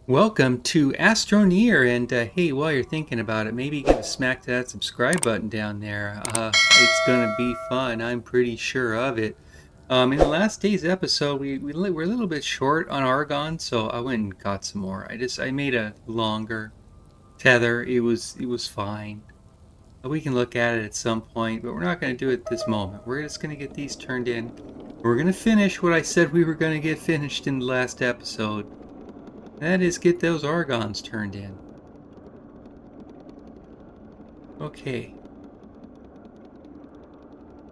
Welcome to Astroneer, and hey, while you're thinking about it, maybe give a smack to that subscribe button down there. It's gonna be fun, I'm pretty sure of it. In the last day's episode, we're a little bit short on argon, so I went and got some more. I made a longer tether. It was fine. We can look at it at some point, but we're not going to do it at this moment. We're just going to get these turned in. We're going to finish what I said we were going to get finished in the last episode. That is, get those argons turned in. Okay.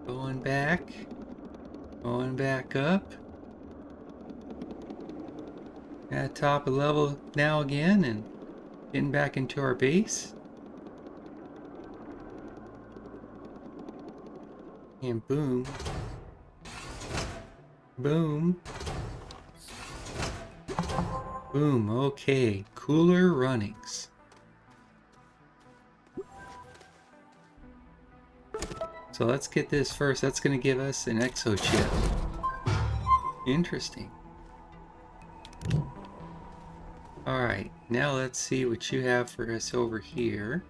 Going back up. At top of level now again, and getting back into our base. And boom. Boom. Boom. Okay. Cooler runnings. So let's get this first. That's going to give us an exo chip. Interesting. Alright, now let's see what you have for us over here.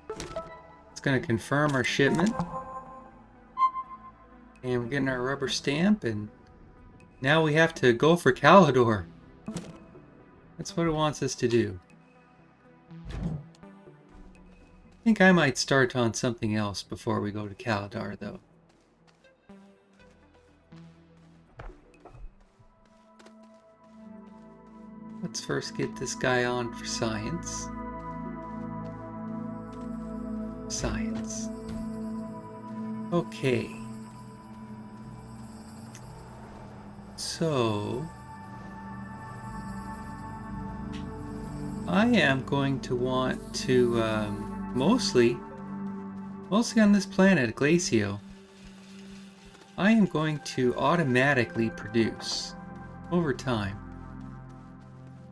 It's going to confirm our shipment. And we're getting our rubber stamp, and now we have to go for Calidor. That's what it wants us to do. I think I might start on something else before we go to Calidar, though. Let's first get this guy on for science. Science. Okay. So I am going to want to mostly on this planet, Glacio, I am going to automatically produce over time.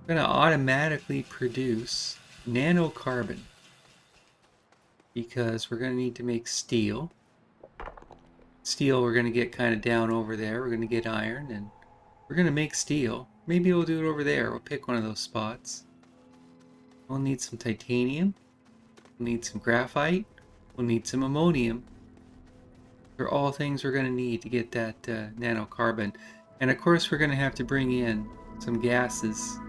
I'm going to automatically produce nanocarbon because we're going to need to make steel. Steel we're going to get kind of down over there. We're going to get iron, and we're going to make steel. Maybe we'll do it over there. We'll pick one of those spots. We'll need some titanium. We'll need some graphite. We'll need some ammonium. They're all things we're going to need to get that nanocarbon. And of course we're going to have to bring in some gases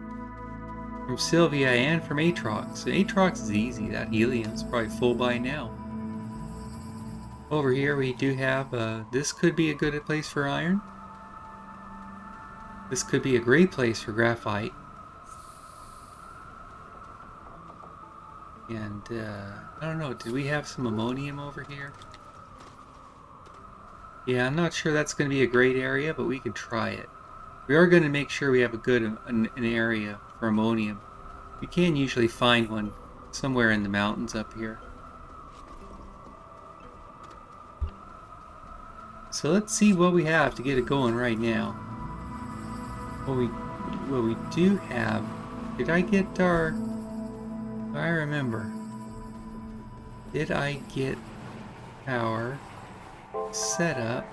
from Sylvia and from Atrox. Atrox is easy. That helium's probably full by now. Over here we do have, this could be a good place for iron. This could be a great place for graphite. And, I don't know, did we have some ammonium over here? Yeah, I'm not sure that's going to be a great area, but we can try it. We are going to make sure we have a good an area for ammonium. We can usually find one somewhere in the mountains up here. So let's see what we have to get it going right now. What we do have, did I get our, I remember, did I get our setup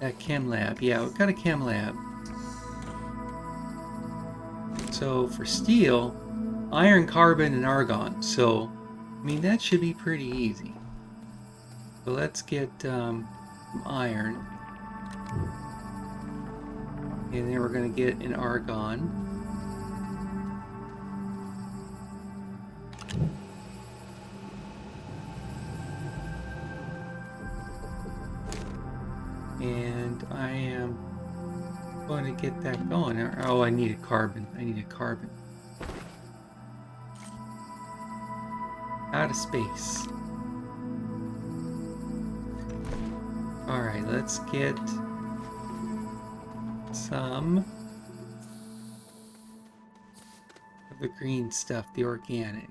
at Chem Lab? Yeah, we've got a Chem Lab. So for steel, iron, carbon, and argon. So, I mean, that should be pretty easy. So let's get some iron. And then we're going to get an argon. And I am going to get that going. Oh, I need a carbon. I need a carbon. Out of space. Alright, let's get some of the green stuff, the organic.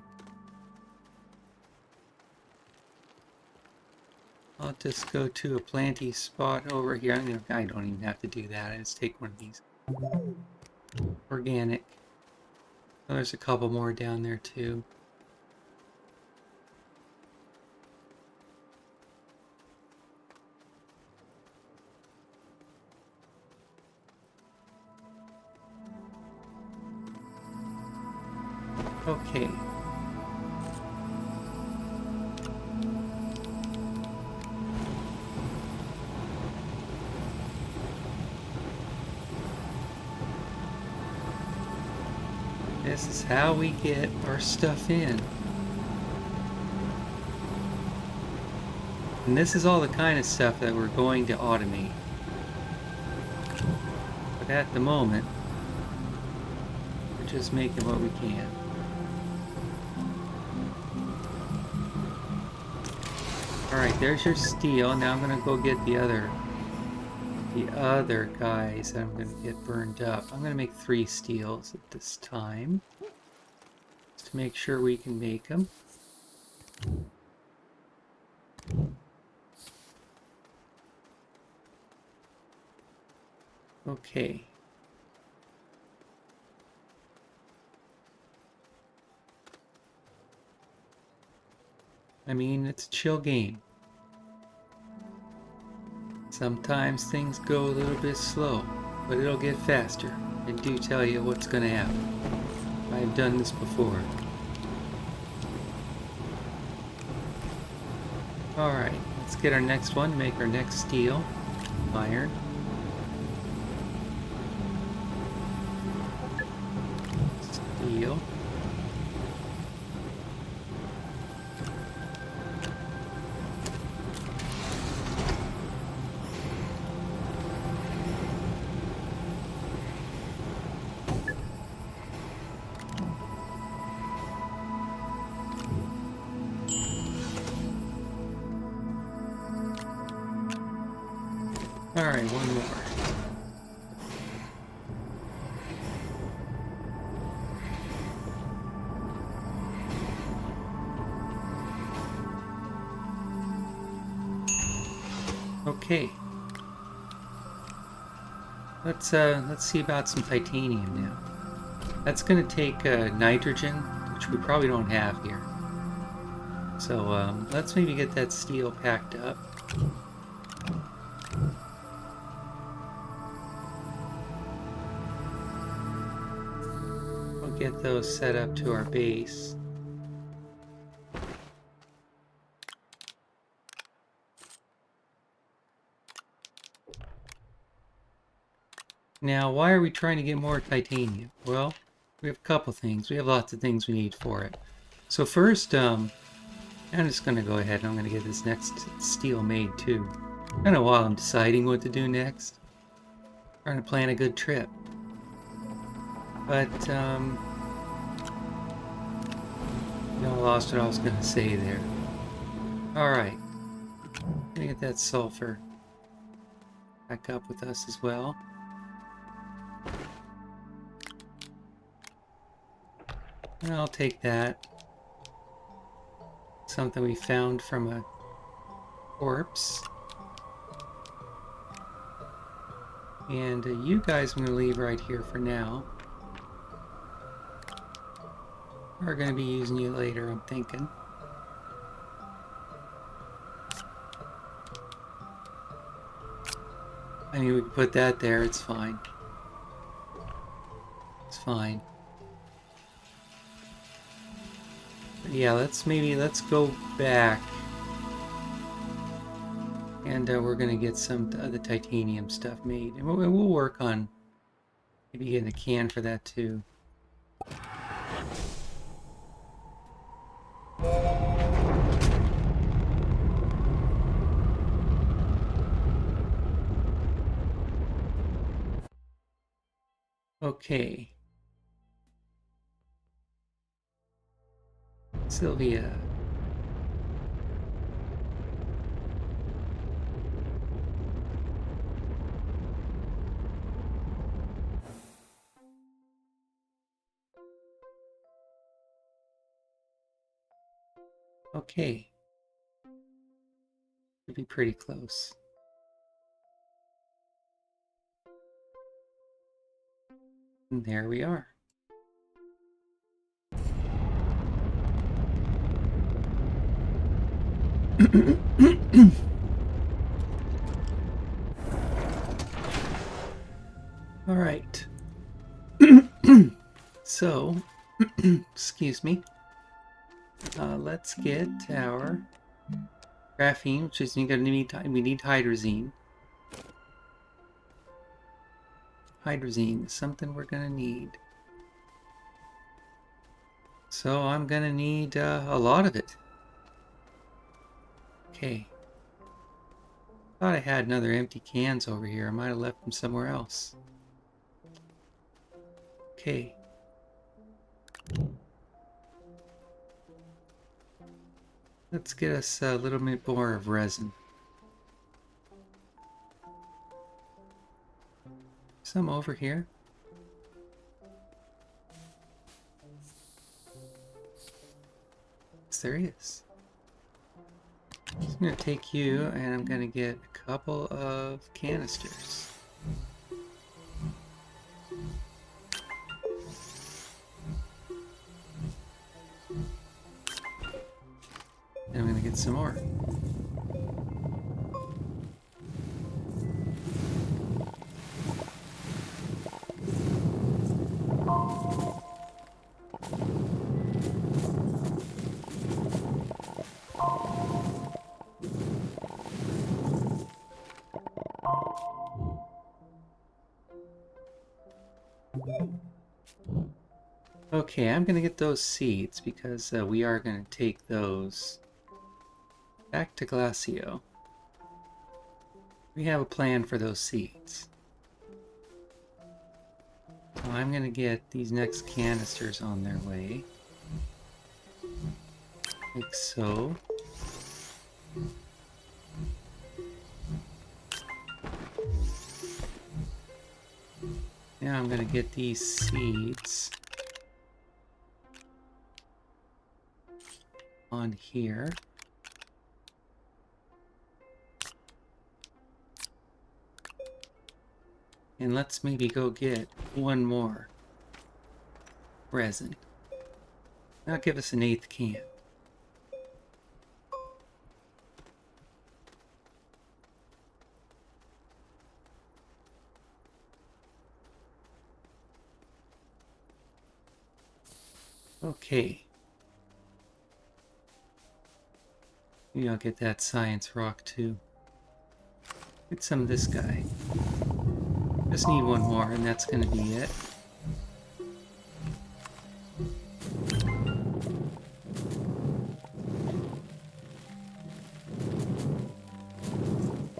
I'll just go to a planty spot over here. I don't even have to do that. I just take one of these. Organic. Oh, there's a couple more down there too. Okay. This is how we get our stuff in. And this is all the kind of stuff that we're going to automate. But at the moment, we're just making what we can. Alright, there's your steel. Now I'm gonna go get the other guys that I'm gonna get burned up. I'm gonna make 3 steels at this time. Just to make sure we can make them. Okay. I mean, it's a chill game. Sometimes things go a little bit slow, but it'll get faster. I do tell you what's going to happen. I've done this before. Alright, let's get our next one to make our next steel. Iron. Steel. Alright, one more. Okay. Let's see about some titanium now. That's gonna take nitrogen, which we probably don't have here. So let's maybe get that steel packed up. We'll get those set up to our base. Now, why are we trying to get more titanium? Well, we have a couple things. We have lots of things we need for it. So first, I'm just going to go ahead and I'm going to get this next steel made too. Kind of while I'm deciding what to do next. Trying to plan a good trip. But, I lost what I was going to say there. Alright. Gonna get that sulfur back up with us as well. And I'll take that. Something we found from a corpse. And you guys I'm going to leave right here for now. We're going to be using you later, I'm thinking. I mean, we can put that there, it's fine. It's fine. But yeah, let's go back. And we're going to get some of the titanium stuff made. And we'll work on maybe getting a can for that too. Okay. Sylvia. Okay. Should be pretty close. And there we are. All right. So, Excuse me. Let's get our graphene, which is we need hydrazine. Hydrazine is something we're gonna need. So I'm gonna need a lot of it. Okay. Thought I had another empty cans over here. I might have left them somewhere else. Okay. Let's get us a little bit more of resin. Some over here. Yes, there is. I'm going to take you and I'm going to get a couple of canisters. And I'm going to get some more. Okay, I'm going to get those seeds because we are going to take those back to Glacio. We have a plan for those seeds. So I'm going to get these next canisters on their way. Like so. Now I'm going to get these seeds on here. And let's maybe go get one more resin. That'll give us an 8th can. Okay. Maybe I'll get that science rock too. Get some of this guy. Just need one more and that's gonna be it.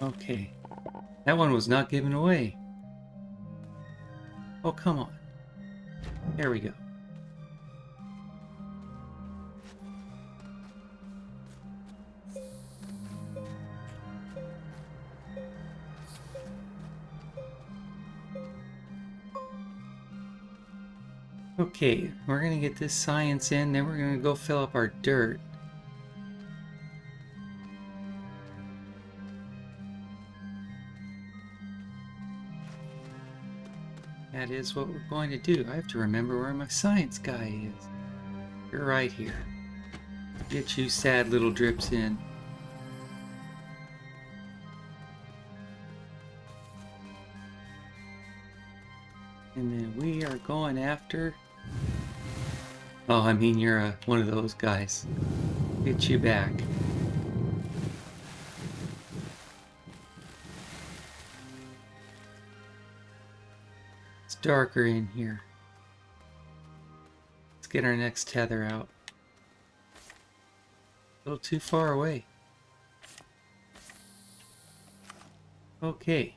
Okay. That one was not given away. Oh, come on. There we go. Okay, we're gonna get this science in, then we're gonna go fill up our dirt. That is what we're going to do. I have to remember where my science guy is. You're right here. Get you sad little drips in. And then we are going after... Oh, I mean, you're one of those guys. Get you back. It's darker in here. Let's get our next tether out. A little too far away. Okay.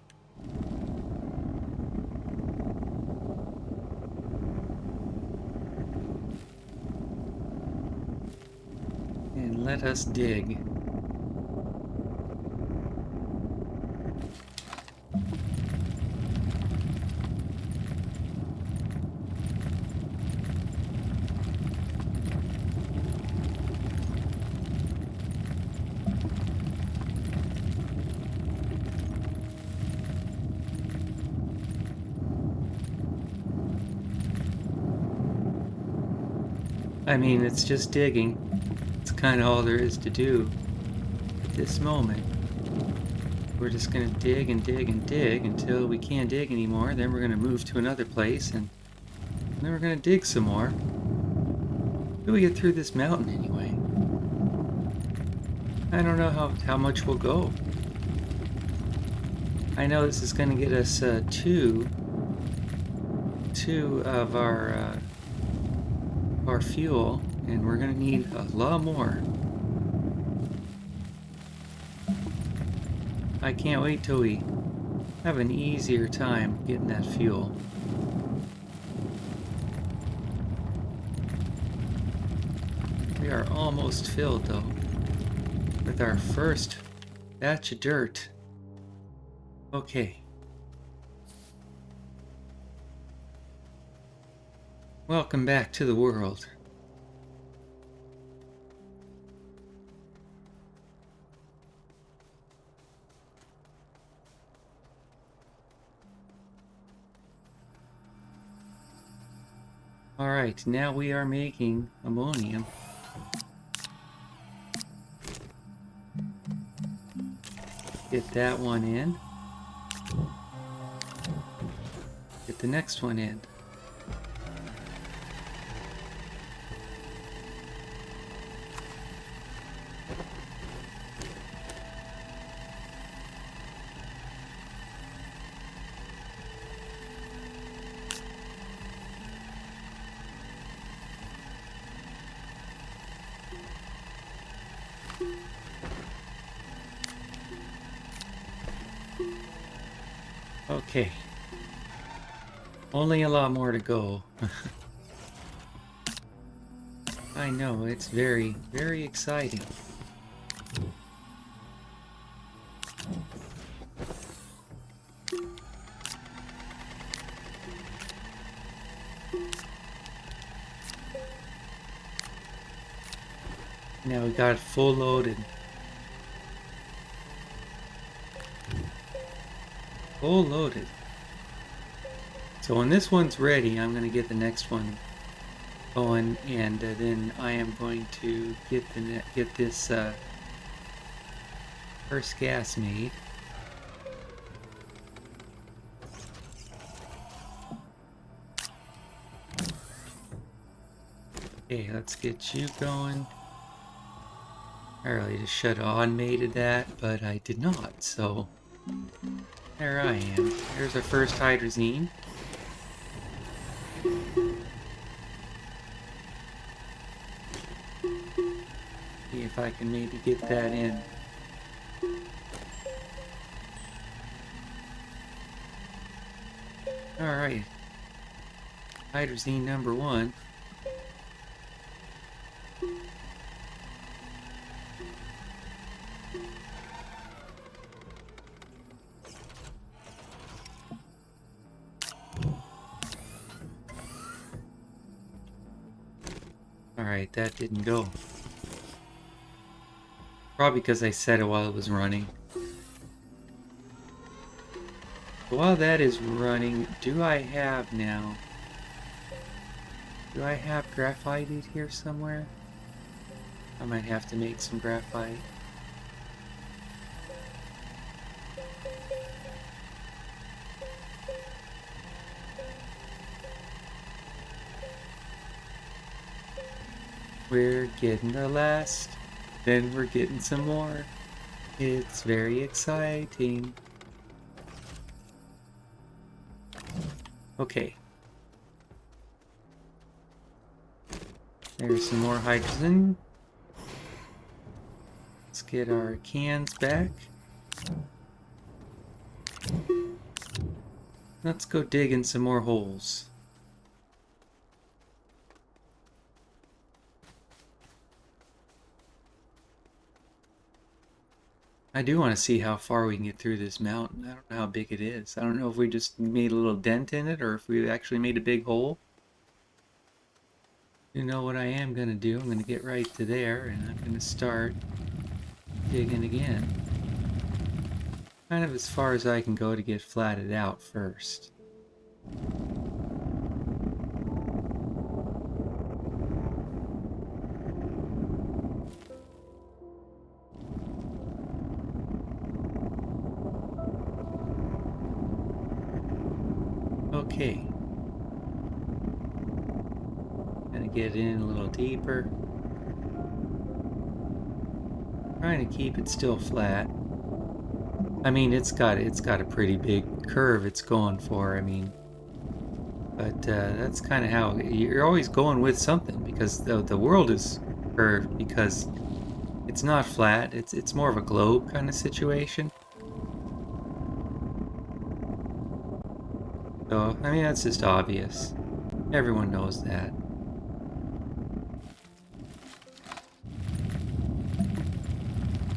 And let us dig. I mean, it's just digging. It's kind of all there is to do at this moment. We're just going to dig and dig and dig until we can't dig anymore. Then we're going to move to another place and then we're going to dig some more. do we get through this mountain anyway? I don't know how much we'll go. I know this is going to get us two of our fuel, and we're going to need a lot more. I can't wait till we have an easier time getting that fuel. We are almost filled though with our first batch of dirt. Okay. Welcome back to the world. Alright, now we are making ammonium. Get that one in. Get the next one in. Okay. Only a lot more to go. I know, it's very, very exciting. Now we got it full loaded. Full loaded. So when this one's ready, I'm going to get the next one going, and then I am going to get this first gas made. Okay, let's get you going. I really just should have automated that, but I did not, so there I am. There's our first hydrazine. See if I can maybe get that in. Alright. Hydrazine number 1. Alright, that didn't go. Probably because I said it while it was running. But while that is running, do I have graphite here somewhere? I might have to make some graphite. We're getting the last, then we're getting some more. It's very exciting. Okay. There's some more hydrogen. Let's get our cans back. Let's go dig in some more holes. I do want to see how far we can get through this mountain. I don't know how big it is. I don't know if we just made a little dent in it or if we actually made a big hole. You know what I am going to do? I'm going to get right to there and I'm going to start digging again. Kind of as far as I can go to get flatted out first. Okay. Gonna get in a little deeper. Trying to keep it still flat. I mean, it's got a pretty big curve it's going for. I mean, but that's kind of how you're always going with something, because the world is curved because it's not flat. It's more of a globe kind of situation. So I mean, that's just obvious. Everyone knows that.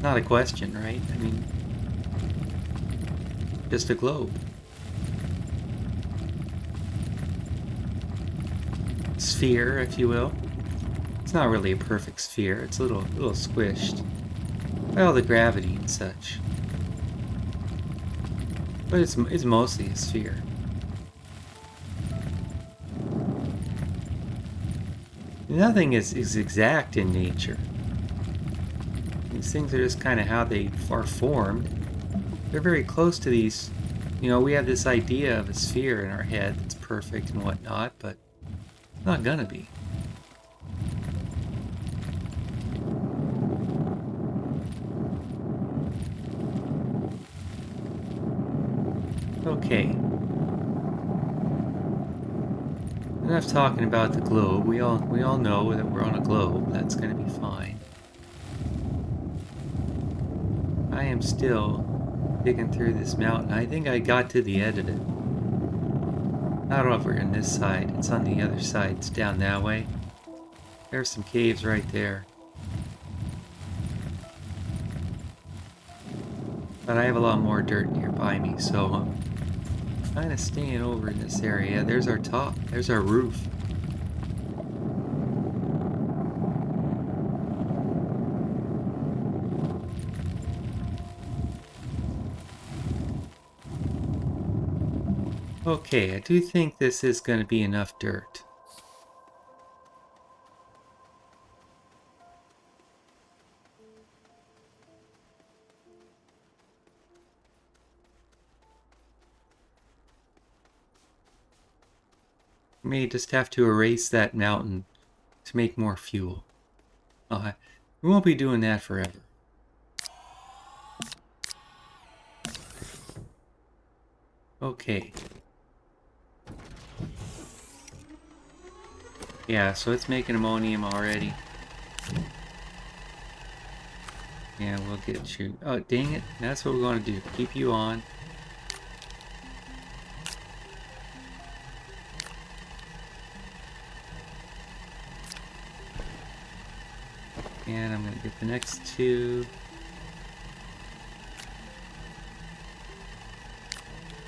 Not a question, right? I mean, just a globe. Sphere, if you will. It's not really a perfect sphere. It's a little squished by all the gravity and such. But it's mostly a sphere. Nothing is exact in nature. These things are just kind of how they are formed. They're very close to these. You know, we have this idea of a sphere in our head that's perfect and whatnot, but it's not gonna be. Okay. Enough talking about the globe. We all know that we're on a globe. That's gonna be fine. I am still digging through this mountain. I think I got to the end of it. Not over on this side. It's on the other side. It's down that way. There's some caves right there. But I have a lot more dirt nearby me, so I'm kind of staying over in this area. There's our top. There's our roof. Okay, I do think this is going to be enough dirt. May just have to erase that mountain to make more fuel. We won't be doing that forever. Okay. Yeah, so it's making ammonium already. Yeah, we'll get you. Oh, dang it. That's what we're going to do. Keep you on. And I'm going to get the next two.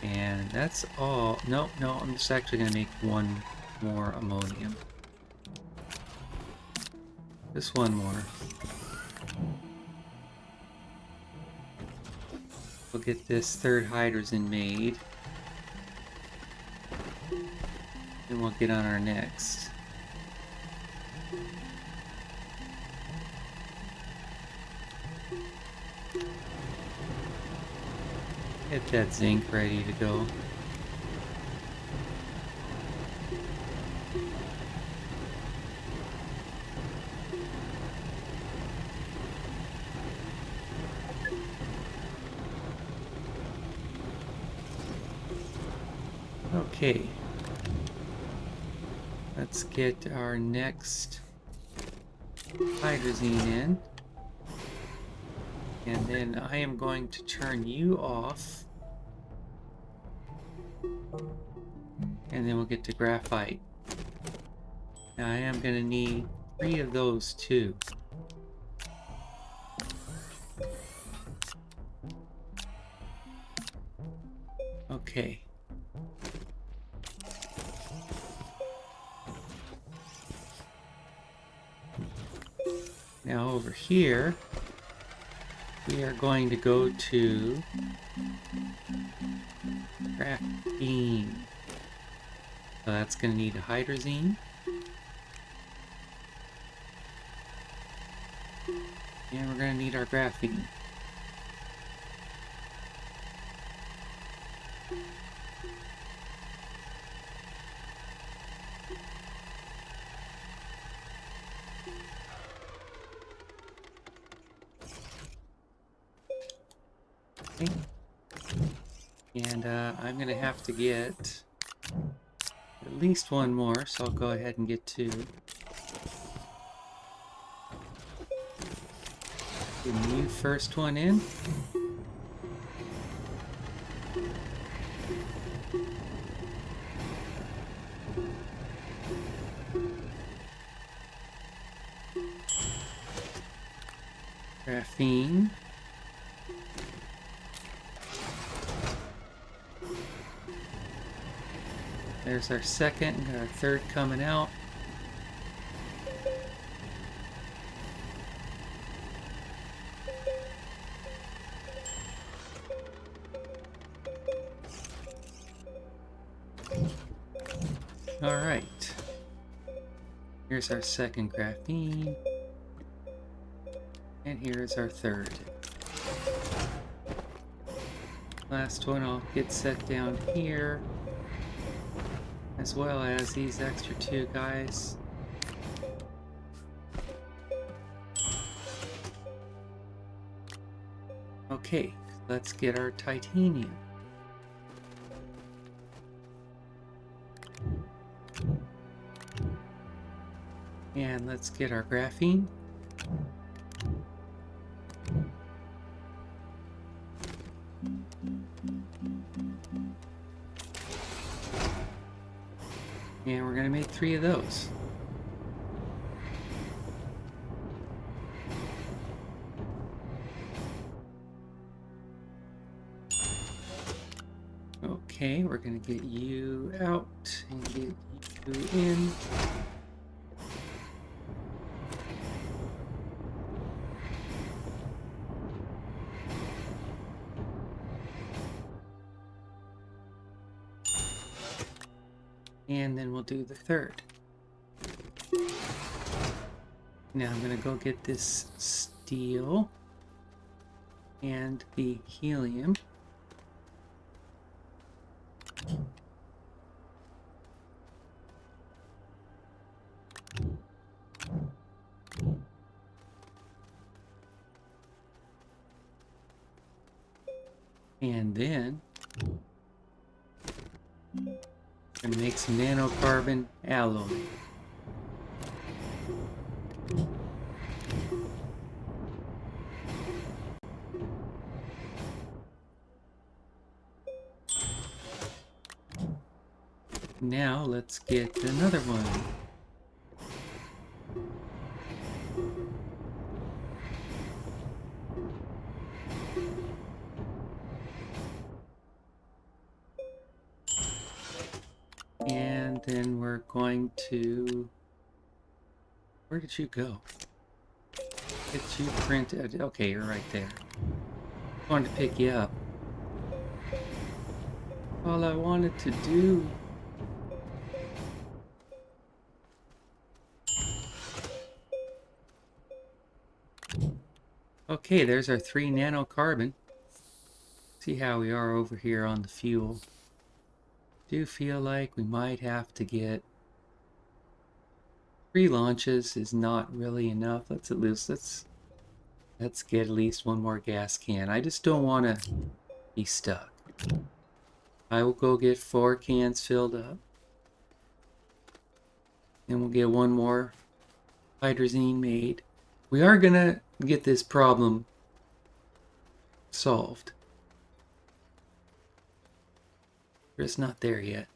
And that's all. No, I'm just actually going to make one more ammonium. Just one more. We'll get this third hydrogen made. Then we'll get on our next. Get that zinc ready to go. Okay. Let's get our next hydrazine in. And then I am going to turn you off. And then we'll get to graphite. Now I am going to need 3 of those too. Okay. Now over here, we are going to go to graphene. So that's going to need a hydrazine. And we're going to need our graphene. Okay. And I'm going to have to get at least one more, so I'll go ahead and get two. The new first one in. Graphene. There's our second, got our third coming out. Alright. Here's our second graphene. And here's our third. Last one I'll get set down here, as well as these extra two guys. Okay, let's get our titanium. And let's get our graphene. And we're going to make 3 of those. Okay, we're going to get you out and get you in. And then we'll do the third. Now I'm going to go get this steel and the helium. And then I'm gonna make some nanocarbon alloy. Now let's get another one. And then we're going to... Where did you go? Get you printed. Okay, you're right there. I wanted to pick you up. All I wanted to do... Okay, there's our 3 nanocarbon. See how we are over here on the fuel. Do feel like we might have to get 3 launches is not really enough. Let's get at least one more gas can. I just don't want to be stuck. I will go get 4 cans filled up. And we'll get one more hydrazine made. We are gonna get this problem solved. We're just not there yet.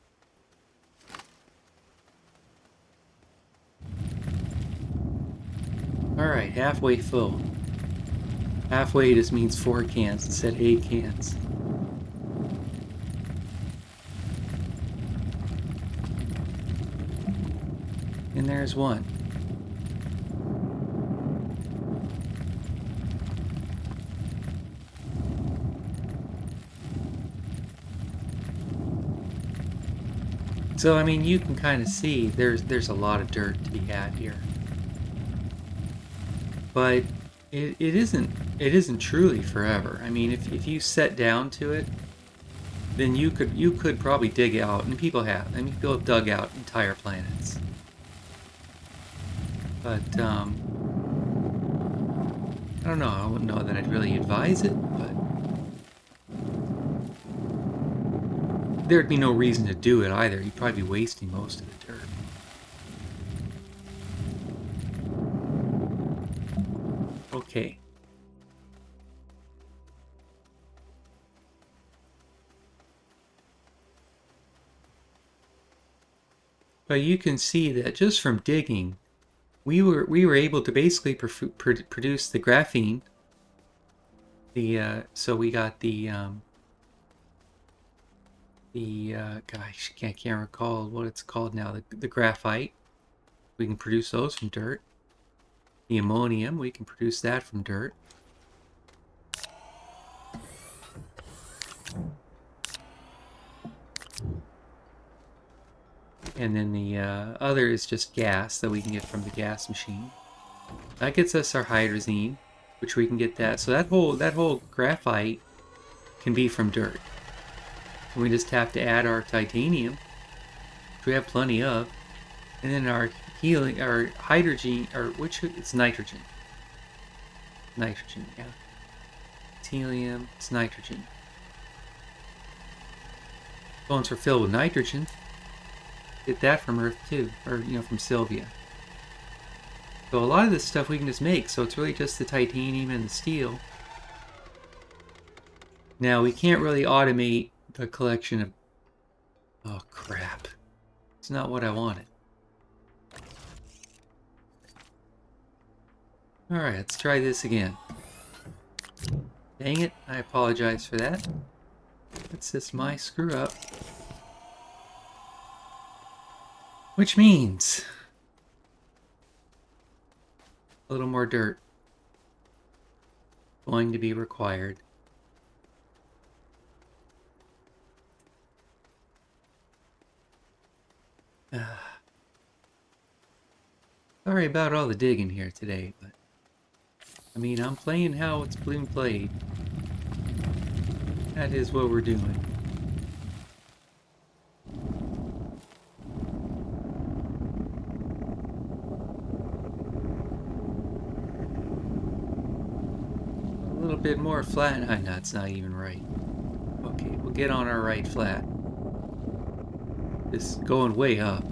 Alright, halfway full. Halfway just means 4 cans instead of 8 cans. And there's one. So I mean, you can kind of see there's a lot of dirt to be had here, but it isn't truly forever. I mean, if you set down to it, then you could probably dig out, and people have. I mean, people have dug out entire planets. But I don't know. I wouldn't know that I'd really advise it, but there'd be no reason to do it either. You'd probably be wasting most of the dirt. Okay. But you can see that just from digging, we were able to basically produce the graphene. So we got gosh, I can't recall what it's called now. The graphite. We can produce those from dirt. The ammonium, we can produce that from dirt. And then the other is just gas that we can get from the gas machine. That gets us our hydrazine, which we can get that. So that whole graphite can be from dirt. And we just have to add our titanium, which we have plenty of, and then our hydrogen, it's nitrogen. Nitrogen, yeah. Helium, it's nitrogen. Bones are filled with nitrogen. Get that from Earth too, or from Sylvia. So a lot of this stuff we can just make, so it's really just the titanium and the steel. Now we can't really automate the collection of... Oh crap. It's not what I wanted. Alright, let's try this again. Dang it, I apologize for that. That's just my screw up. Which means a little more dirt going to be required. Sorry about all the digging here today, but I mean, I'm playing how it's being played. That is what we're doing. A little bit more flat. No, it's not even right. Okay, we'll get on our right flat. This is going way up.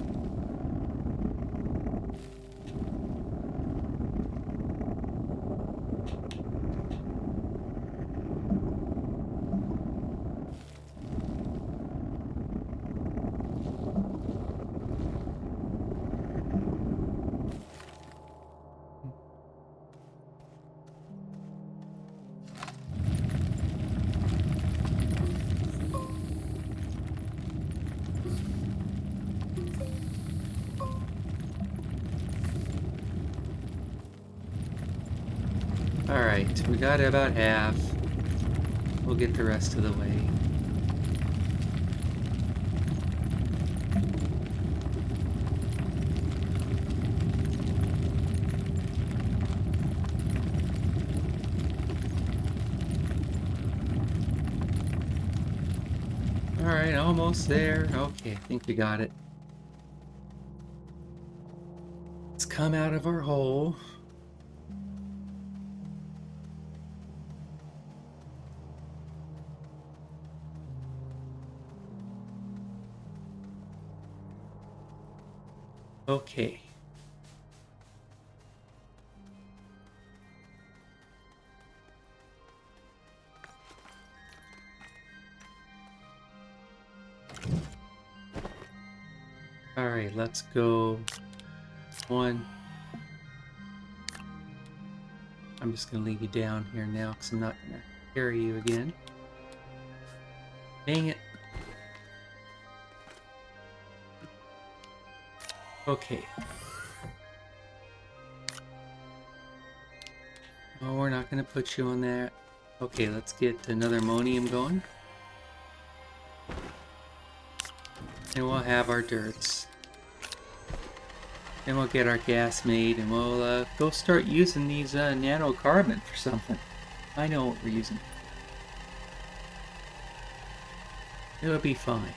Alright, we got about half. We'll get the rest of the way. Alright, almost there. Okay, I think we got it. Let's come out of our hole. Okay. Alright, let's go. One. I'm just going to leave you down here now because I'm not going to carry you again. Dang it. Okay. Oh, we're not going to put you on that. Okay, let's get another ammonium going. And we'll have our dirts. And we'll get our gas made, and we'll go start using these nanocarbon for something. I know what we're using. It'll be fine.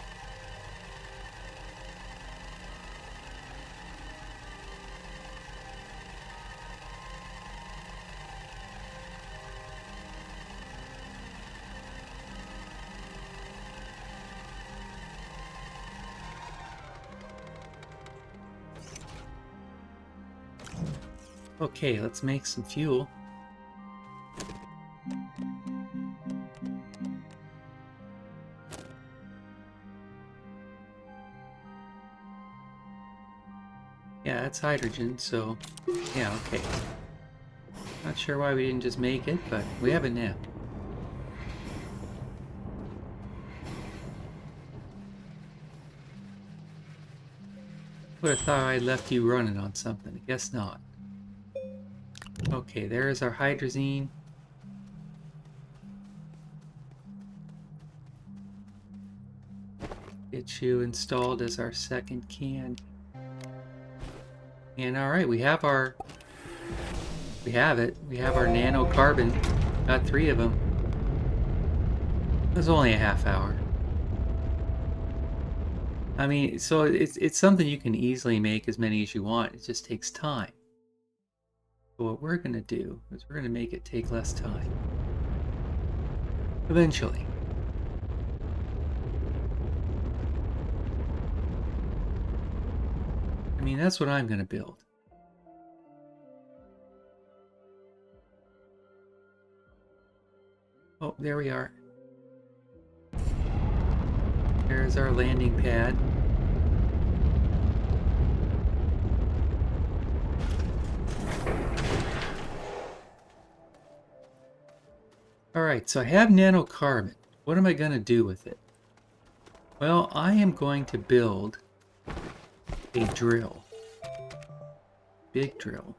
Okay, let's make some fuel. Yeah, that's hydrogen, so yeah, okay. Not sure why we didn't just make it, but we have it now. Would have thought I'd left you running on something. I guess not. Okay, there's our hydrazine. Get you installed as our second can. And alright, we have it. We have our nanocarbon. Got 3 of them. It was only a half hour. I mean, so it's something you can easily make as many as you want. It just takes time. But what we're going to do is we're going to make it take less time. Eventually. I mean, that's what I'm going to build. Oh, there we are. There's our landing pad. Alright, so I have nanocarbon. What am I going to do with it? Well, I am going to build a drill. Big drill.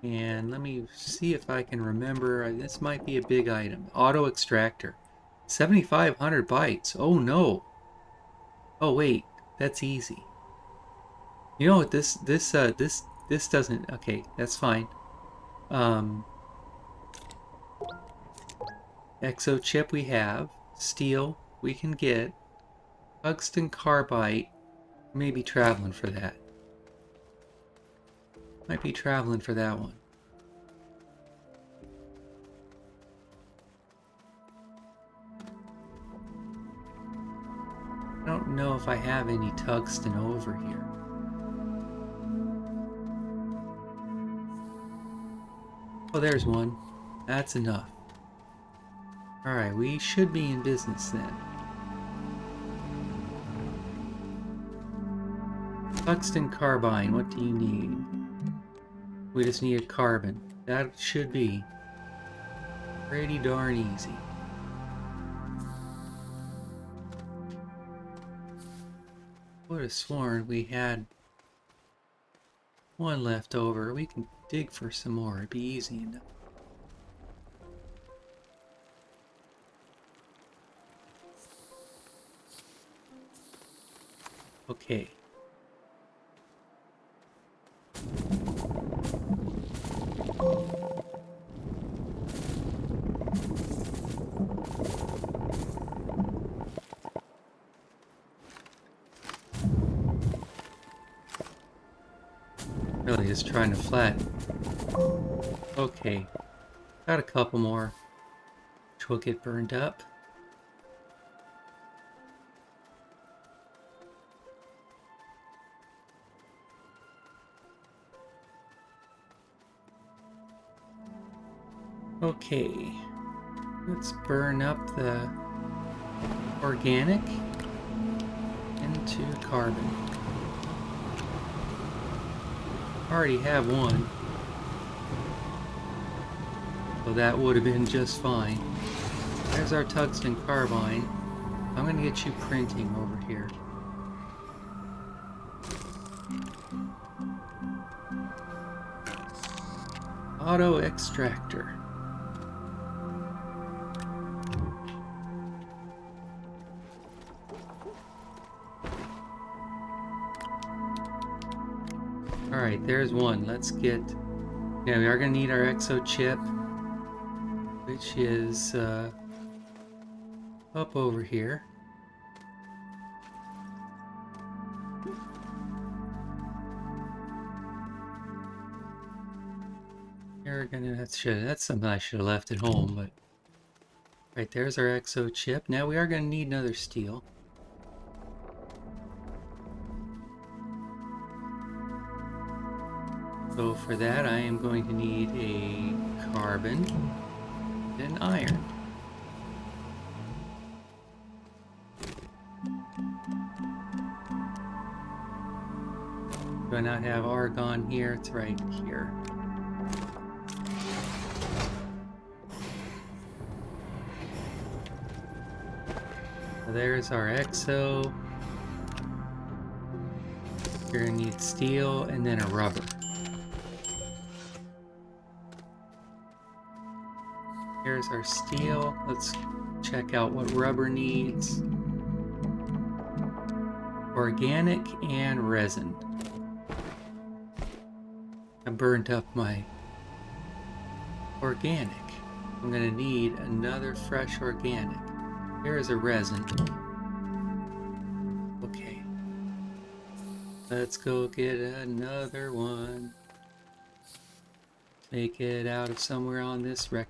And let me see if I can remember. This might be a big item. Auto extractor. 7,500 bytes. Oh no. Oh wait, that's easy. You know what? This doesn't. Okay, that's fine. Exo chip we have. Steel we can get. Tungsten carbide. Maybe traveling for that. Might be traveling for that one. I don't know if I have any tungsten over here. Oh, there's one. That's enough. Alright, we should be in business then. Tungsten carbine, what do you need? We just need a carbon. That should be pretty darn easy. Would have sworn we had one left over. We can dig for some more. It'd be easy enough. Okay. Really just trying to flatten. Okay. Got a couple more, which will get burned up. Okay. Let's burn up the organic into carbon. Already have one. So that would have been just fine. There's our tungsten carbine. I'm going to get you printing over here. Auto extractor. Alright, there's one. Let's get... Yeah, we are going to need our exo chip, which is up over here. You're gonna... That's something I should have left at home, but... Right, there's our exo chip. Now we are going to need another steel. So for that, I am going to need a carbon and iron. Do I not have argon here? It's right here. So there's our exo. We're gonna need steel and then a rubber. Here's our steel. Let's check out what rubber needs. Organic and resin. I burned up my organic. I'm gonna need another fresh organic. Here is a resin. Okay. Let's go get another one. Make it out of somewhere on this wreck.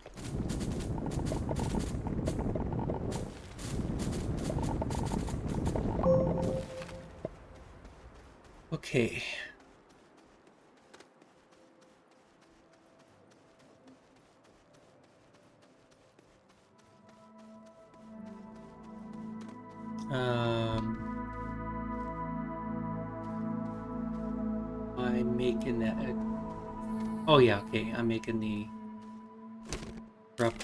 Okay. I'm making that. Oh yeah, okay. I'm making the rubber.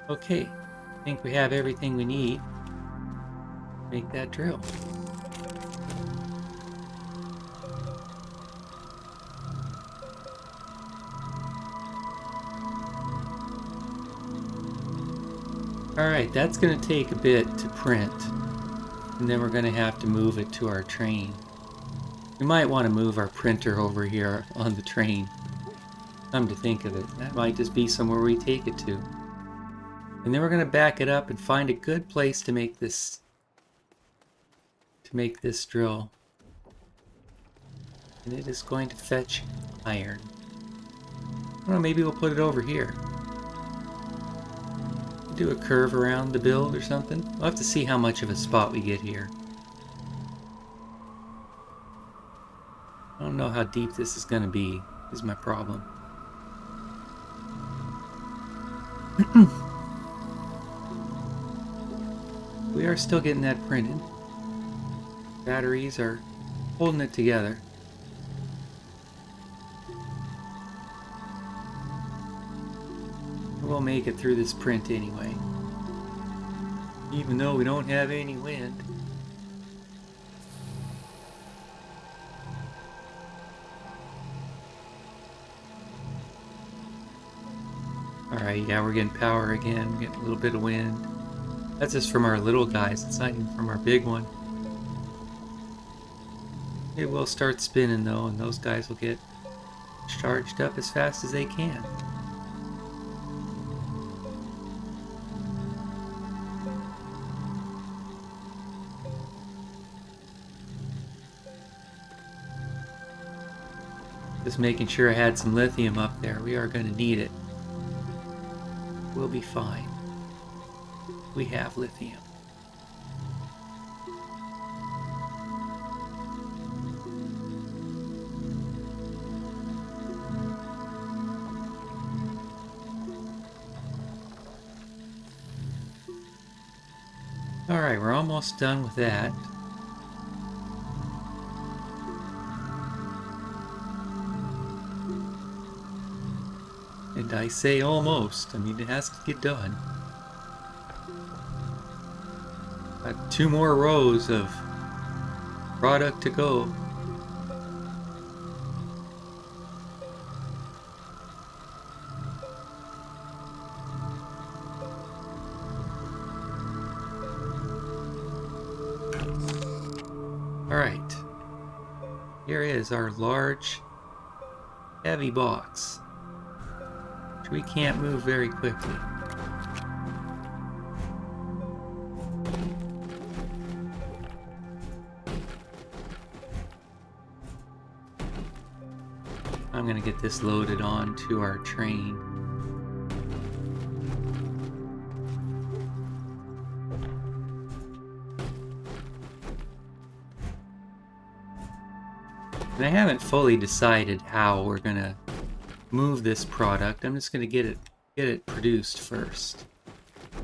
Okay, I think we have everything we need to make that drill. Alright, that's going to take a bit to print, and then we're going to have to move it to our train. We might want to move our printer over here on the train. Come to think of it, that might just be somewhere we take it to. And then we're going to back it up and find a good place to make this drill. And it is going to fetch iron. I don't know, maybe we'll put it over here. Do a curve around the build or something. We'll have to see how much of a spot we get here. I don't know how deep this is going to be, is my problem. We are still getting that printed. Batteries are holding it together. We'll make it through this print anyway. Even though we don't have any wind. Alright, yeah, we're getting power again. We're getting a little bit of wind. That's just from our little guys. It's not even from our big one. It will start spinning though, and those guys will get charged up as fast as they can. Just making sure I had some lithium up there. We are going to need it. We'll be fine. We have lithium. Alright, we're almost done with that. And I say almost. I mean, it has to get done. Got 2 more rows of product to go. Alright. Here is our large, heavy box, which we can't move very quickly. I'm gonna get this loaded onto our train. And I haven't fully decided how we're gonna move this product. I'm just gonna get it produced first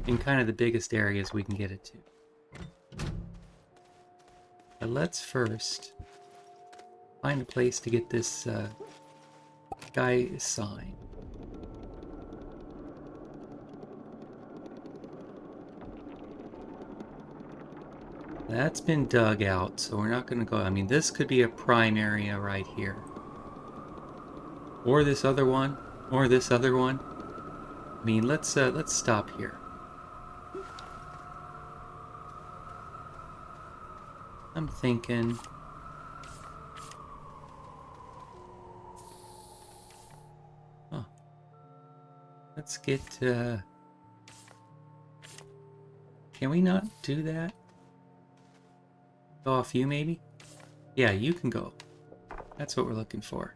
in kind of the biggest areas we can get it to. But let's first find a place to get this guy sign. That's been dug out, so we're not going to go. I mean, this could be a prime area right here. Or this other one, or this other one. I mean, let's stop here. I'm thinking let's get can we not do that? Go off you, maybe? Yeah, you can go. That's what we're looking for.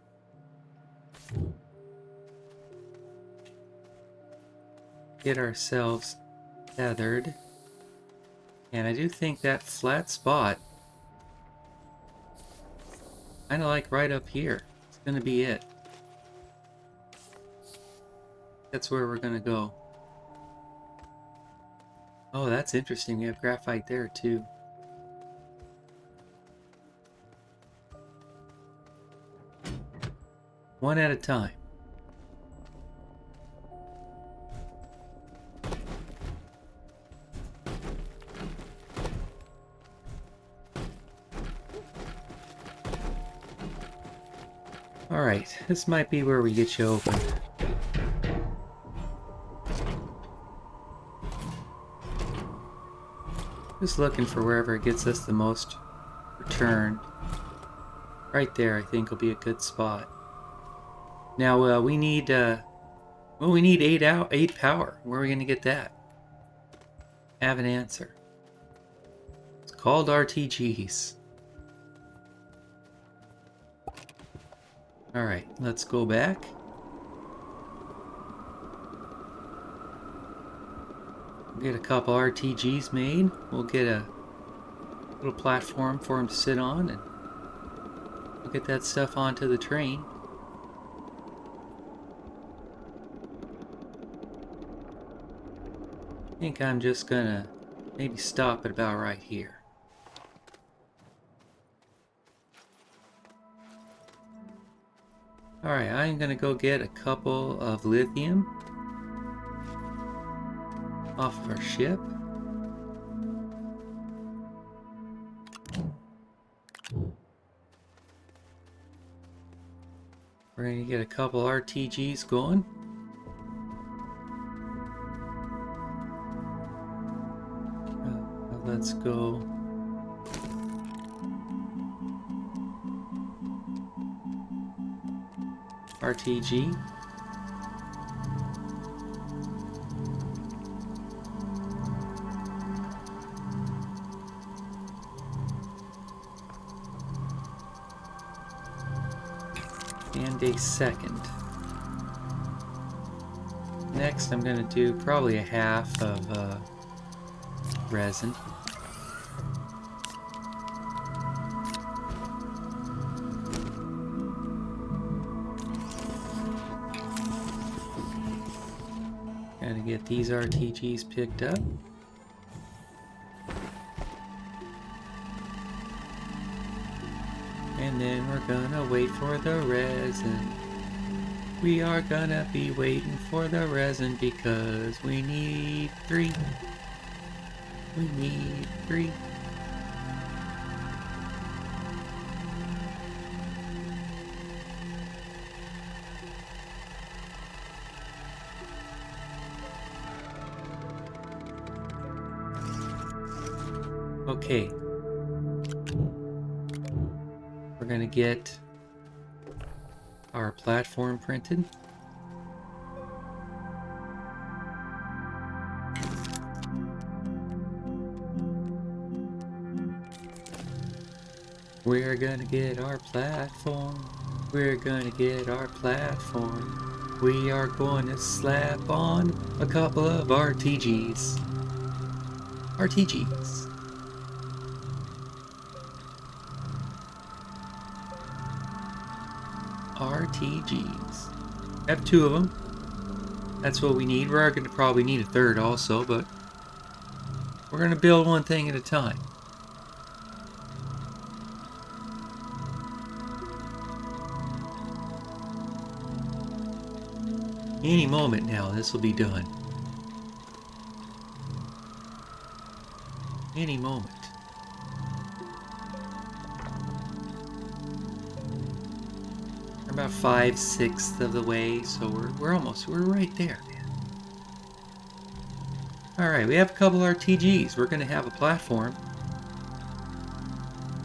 Get ourselves tethered. And I do think that flat spot, kind of like right up here, it's going to be it. That's where we're going to go. Oh, that's interesting. We have graphite there, too. One at a time. Alright, this might be where we get you open. Just looking for wherever it gets us the most return. Right there, I think, will be a good spot. Now we need we need 8 power. Where are we going to get that? Have an answer. It's called RTGs. All right, let's go back. We'll get a couple RTGs made. We'll get a little platform for him to sit on, and we'll get that stuff onto the train. I think I'm just gonna maybe stop it about right here. Alright, I'm gonna go get a couple of lithium off of our ship. We're gonna get a couple RTGs going. Let's go. RTG. And a second. Next, I'm going to do probably a half of resin. Gotta get these RTGs picked up. And then we're gonna wait for the resin. We are gonna be waiting for the resin because we need 3. We need 3. Okay. We're gonna get our platform printed. We're gonna get our platform. We're gonna get our platform. We are going to slap on a couple of RTGs. RTGs. RTGs. I have 2 of them. That's what we need. We're going to probably need a 3rd also, but we're going to build one thing at a time. Any moment now, this will be done. Any moment. We're about 5/6 of the way, so we're right there, man. Alright, we have a couple RTGs. We're gonna have a platform.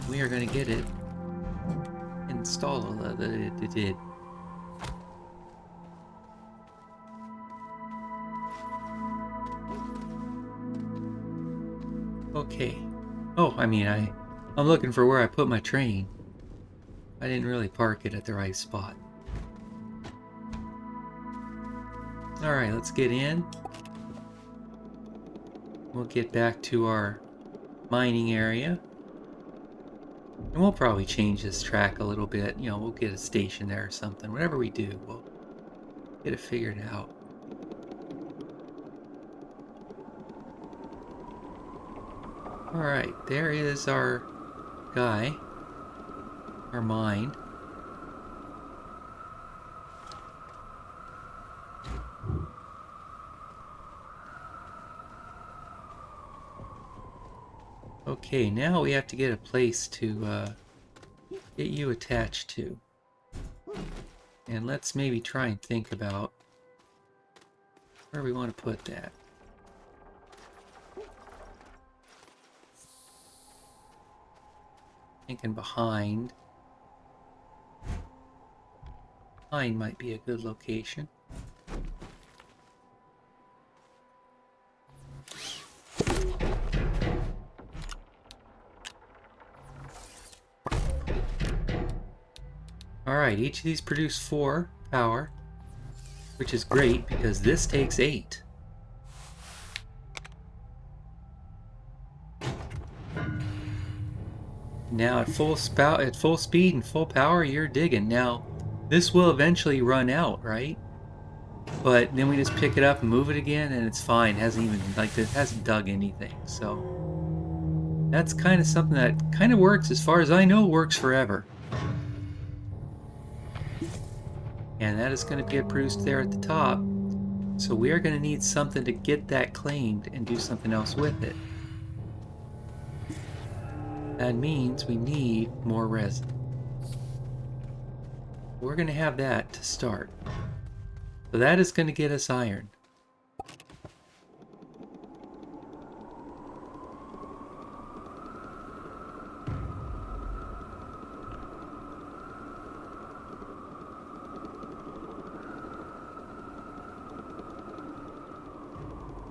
We are gonna get it installed. It did. Okay. Oh, I mean, I'm looking for where I put my train. I didn't really park it at the right spot. Alright, let's get in. We'll get back to our mining area. And we'll probably change this track a little bit. You know, we'll get a station there or something. Whatever we do, we'll get it figured out. Alright, there is our guy. Our mine. Okay, now we have to get a place to get you attached to. And let's maybe try and think about where we want to put that. Thinking behind. Behind might be a good location. Alright, each of these produce 4 power, which is great because this takes 8. Now at full speed and full power, you're digging. Now, this will eventually run out, right? But then we just pick it up and move it again, and it's fine. It hasn't even, like, it hasn't dug anything. So that's kind of something that kind of works, as far as I know, works forever. And that is going to get produced there at the top. So we are going to need something to get that claimed and do something else with it. That means we need more resin. We're going to have that to start. So that is going to get us iron.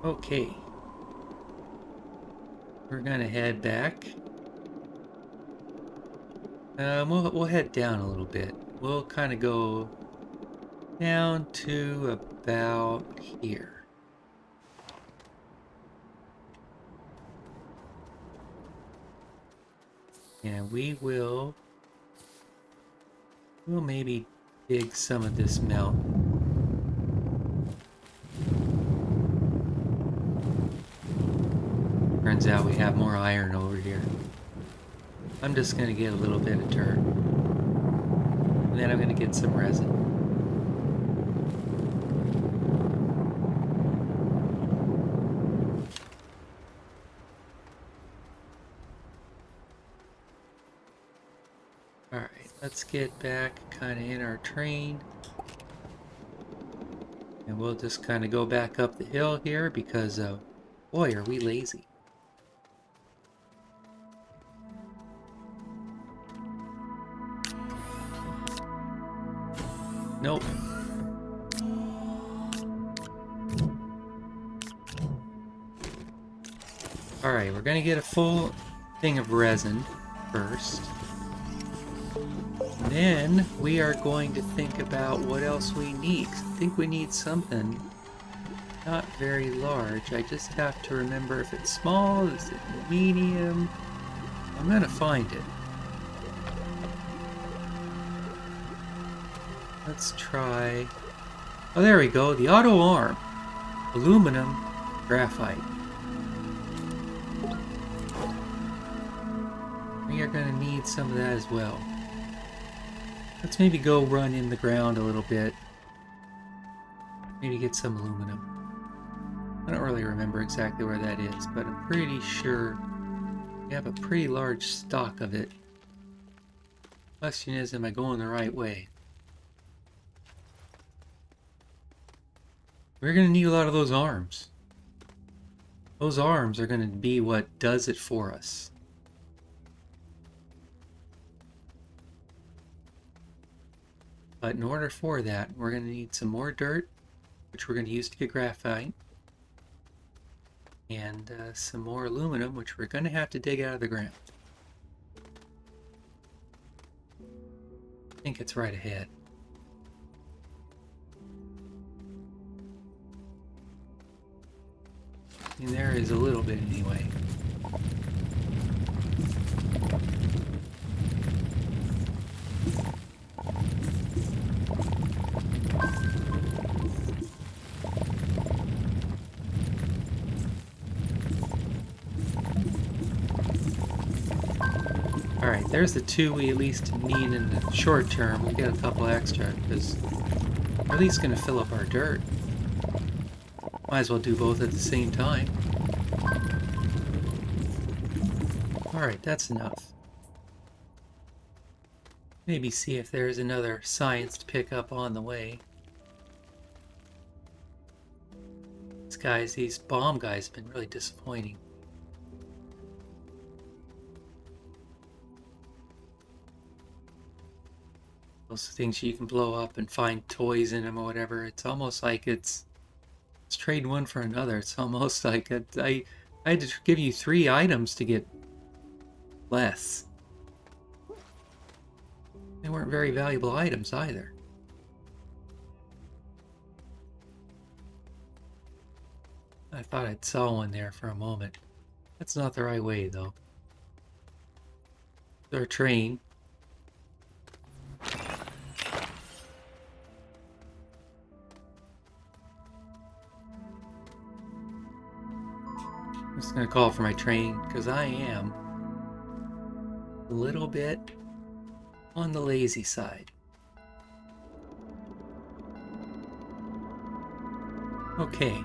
Okay. We're going to head back. We'll head down a little bit. We'll kind of go down to about here. And we'll maybe dig some of this mountain. Turns out we have more iron over here. I'm just going to get a little bit of dirt. And then I'm going to get some resin. Alright, let's get back kind of in our train. And we'll just kind of go back up the hill here because, boy, are we lazy. Nope. Alright, we're gonna get a full thing of resin first. Then we are going to think about what else we need. I think we need something not very large. I just have to remember if it's small, is it medium? I'm gonna find it. Let's try... Oh, there we go. The auto arm. Aluminum, graphite. We are gonna need some of that as well. Let's maybe go run in the ground a little bit. Maybe get some aluminum. I don't really remember exactly where that is, but I'm pretty sure we have a pretty large stock of it. Question is, am I going the right way? We're going to need a lot of those arms. Those arms are going to be what does it for us. But in order for that, we're going to need some more dirt, which we're going to use to get graphite, and some more aluminum, which we're going to have to dig out of the ground. I think it's right ahead. And there is a little bit anyway. Alright, there's the two we at least need in the short term. We'll get a couple extra because we're at least going to fill up our dirt. Might as well do both at the same time. Alright, that's enough. Maybe see if there's another science to pick up on the way. These bomb guys have been really disappointing. Those things you can blow up and find toys in them or whatever. It's almost like it's trade one for another. It's almost like I had to give you 3 items to get less. They weren't very valuable items either. I thought I saw one there for a moment. That's not the right way though. Our train. I'm just going to call for my train because I am a little bit on the lazy side. Okay.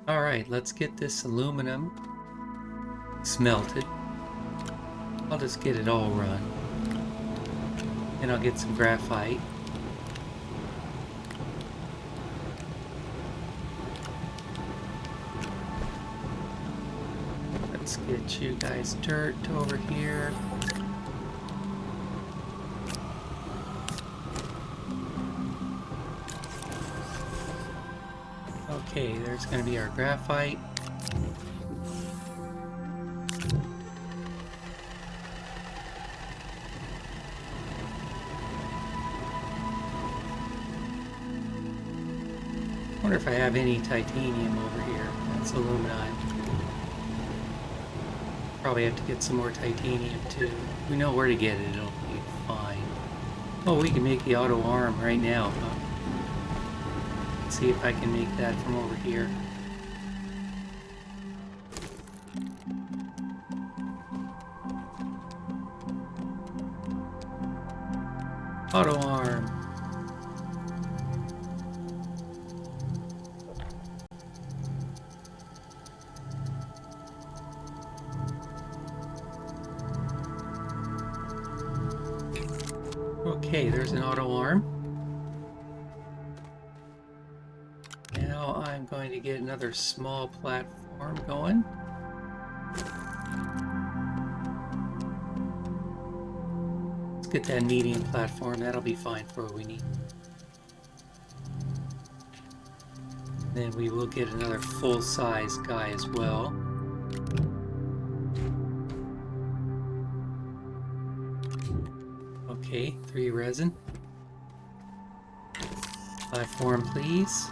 Alright, let's get this aluminum smelted. I'll just get it all run. And I'll get some graphite. Let's get you guys dirt over here. Okay, there's going to be our graphite. I wonder if I have any titanium over here. That's aluminum. Probably have to get some more titanium too. We know where to get it, it'll be fine. Oh, we can make the auto arm right now, huh? See if I can make that from over here. Auto arm. Okay, there's an auto arm. Now I'm going to get another small platform going. get that medium platform. That'll be fine for what we need. Then we will get another full-size guy as well. Okay, 3 resin. Platform, please.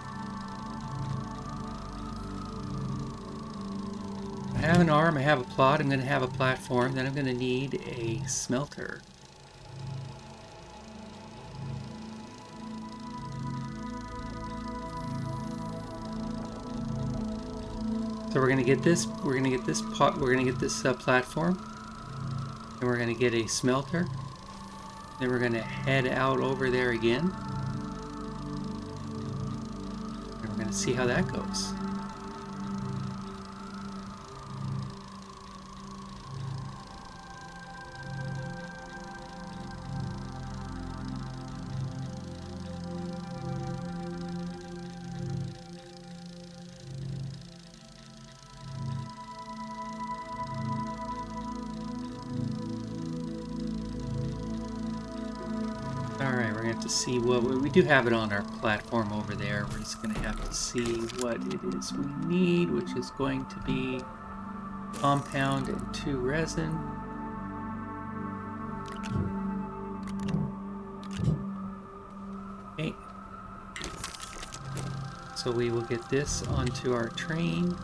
I have an arm, I have a plot, I'm going to have a platform, then I'm going to need a smelter. So we're going to get this platform, and we're going to get a smelter. Then we're going to head out over there again. And we're going to see how that goes. Alright, we're going to have to see what... We do have it on our platform over there. We're just going to have to see what it is we need, which is going to be compound and 2 resin. Okay. So we will get this onto our train.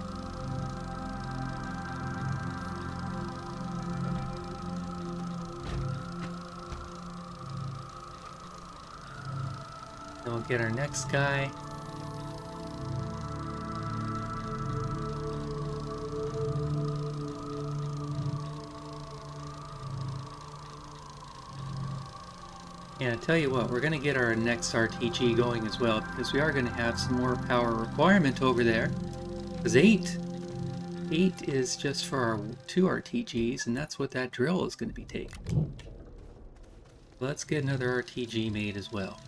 Then we'll get our next guy. And I tell you what, we're going to get our next RTG going as well, because we are going to have some more power requirement over there. Because 8 is just for our 2 RTGs, and that's what that drill is going to be taking. Let's get another RTG made as well.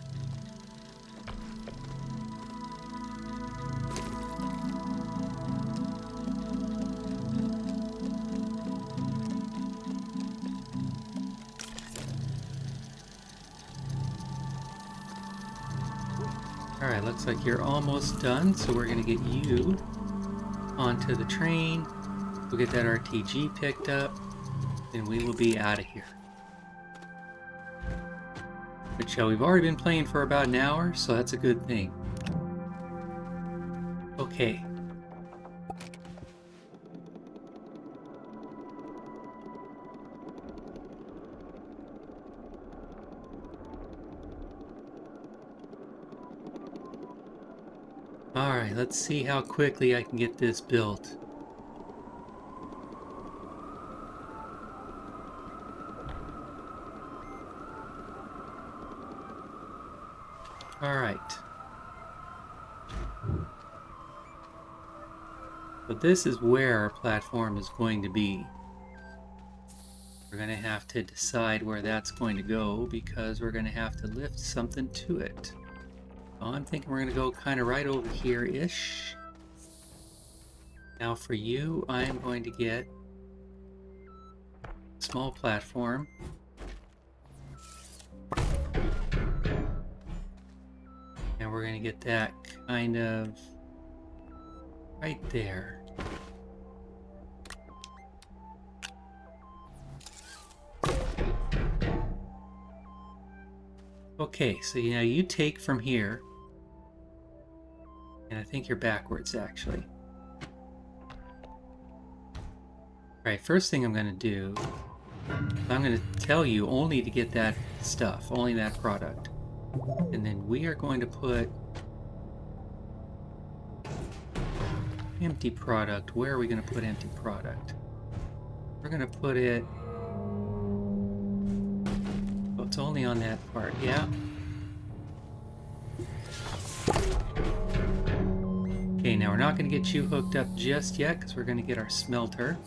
Alright, looks like you're almost done, so we're going to get you onto the train. We'll get that RTG picked up, and we will be out of here. Which we've already been playing for about an hour, so that's a good thing. Okay. Alright, let's see how quickly I can get this built. Alright. But this is where our platform is going to be. We're going to have to decide where that's going to go, because we're going to have to lift something to it. I'm thinking we're going to go kind of right over here-ish. Now for you, I am going to get a small platform. And we're going to get that kind of right there. Okay, so now you take from here. And I think you're backwards, actually. Alright, first thing I'm going to do, I'm going to tell you only to get that stuff, only that product. And then we are going to put empty product. Where are we going to put empty product? We're going to put it... Oh, it's only on that part, yeah. Okay, now we're not going to get you hooked up just yet, because we're going to get our smelter.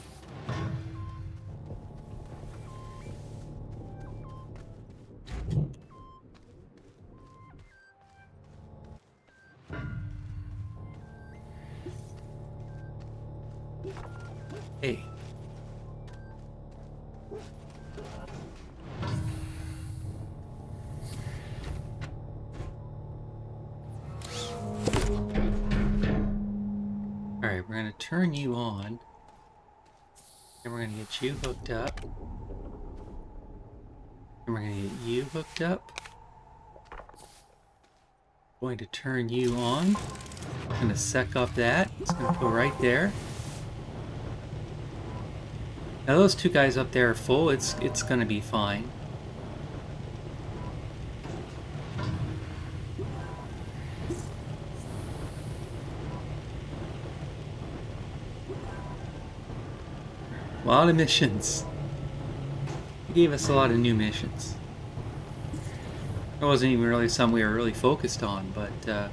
Hey. Alright, we're going to turn you on. And we're going to get you hooked up. And we're going to get you hooked up. Going to turn you on. Going to suck up that. It's going to go right there. Now those two guys up there are full. It's going to be fine. A lot of missions. He gave us a lot of new missions. It wasn't even really some we were really focused on, but I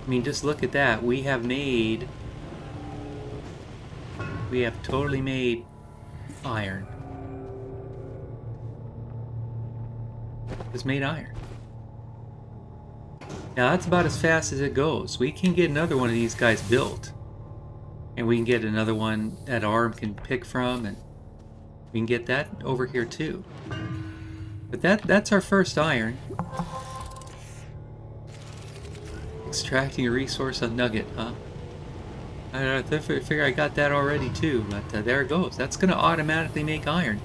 mean, just look at that. We have totally made iron. Just made iron. Now that's about as fast as it goes. We can get another one of these guys built. And we can get another one that Arm can pick from, and we can get that over here too. But that's our first iron. Extracting a resource on Nugget, huh? I figure I got that already too, but there it goes. That's going to automatically make iron.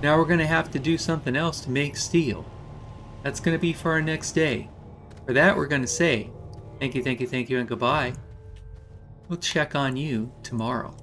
Now we're going to have to do something else to make steel. That's going to be for our next day. For that we're going to say, thank you, and goodbye. We'll check on you tomorrow.